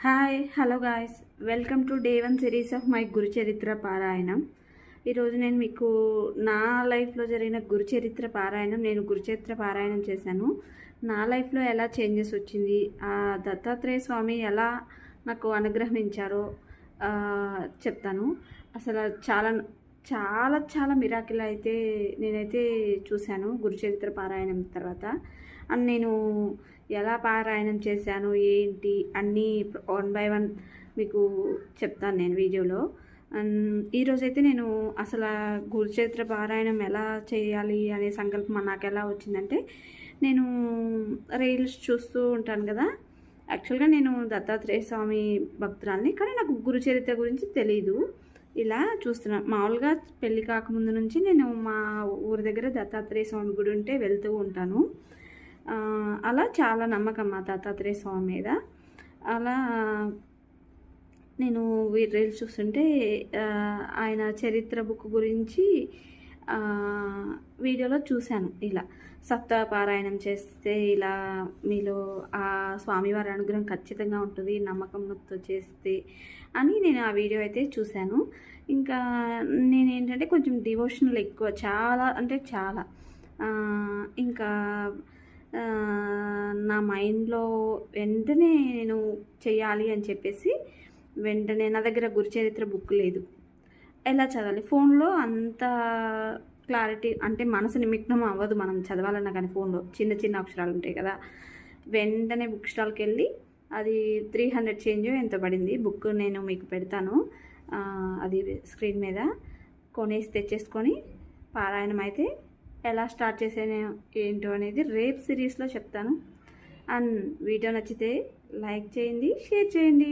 Hi hello guys, welcome to day 1 series of my Guru Charitra పారాయణం. ఈరోజు నేను మీకు నా లైఫ్లో జరిగిన గురుచరిత్ర పారాయణం, నేను గురుచరిత్ర పారాయణం చేశాను. నా లైఫ్లో ఎలా చేంజెస్ వచ్చింది, ఆ దత్తాత్రేయ స్వామి ఎలా నాకు అనుగ్రహించారో చెప్తాను. అసలు చాలా చాలా చాలా మిరాకిల్ అయితే నేనైతే చూశాను గురుచరిత్ర పారాయణం తర్వాత. అండ్ నేను ఎలా పారాయణం చేశాను ఏంటి అన్నీ 1 బై 1 మీకు చెప్తాను నేను వీడియోలో. ఈరోజైతే నేను అసలు గురుచరిత్ర పారాయణం ఎలా చేయాలి అనే సంకల్పం నాకు ఎలా వచ్చిందంటే, నేను రీల్స్ చూస్తూ ఉంటాను కదా. యాక్చువల్గా నేను దత్తాత్రేయ స్వామి భక్తురాల్ని, కానీ నాకు గురుచరిత్ర గురించి తెలీదు. ఇలా చూస్తున్నాను. మామూలుగా పెళ్ళి కాకముందు నుంచి నేను మా ఊరి దగ్గర దత్తాత్రేయ స్వామి గుడి ఉంటే వెళ్తూ ఉంటాను. అలా చాలా నమ్మకం మా దత్తాత్రేయ స్వామి మీద. అలా నేను రీల్స్ చూస్తుంటే ఆయన చరిత్ర బుక్ గురించి వీడియోలో చూశాను. ఇలా సప్తాపారాయణం చేస్తే ఇలా మీలో ఆ స్వామివారి అనుగ్రహం ఖచ్చితంగా ఉంటుంది నమ్మకంతో చేస్తే అని నేను ఆ వీడియో అయితే చూశాను. ఇంకా నేనేంటంటే కొంచెం డివోషనల్ ఎక్కువ, చాలా అంటే చాలా. ఇంకా నా మైండ్లో వెంటనే నేను చేయాలి అని చెప్పేసి వెంటనే నా దగ్గర గురుచరిత్ర బుక్ లేదు. ఎలా చదవాలి, ఫోన్లో అంత క్లారిటీ అంటే మనసు నిమగ్నం అవ్వదు మనం చదవాలన్నా. కానీ ఫోన్లో చిన్న చిన్న అక్షరాలు ఉంటాయి కదా. వెంటనే బుక్ స్టాల్కి వెళ్ళి అది 300 చేంజ్ ఎంత పడింది బుక్, నేను మీకు పెడతాను అది స్క్రీన్ మీద, కొనేసి తెచ్చేసుకొని పారాయణం అయితే ఎలా స్టార్ట్ చేసాను ఏంటో అనేది రేపు సిరీస్లో చెప్తాను. అండ్ వీడియో నచ్చితే లైక్ చేయండి, షేర్ చేయండి.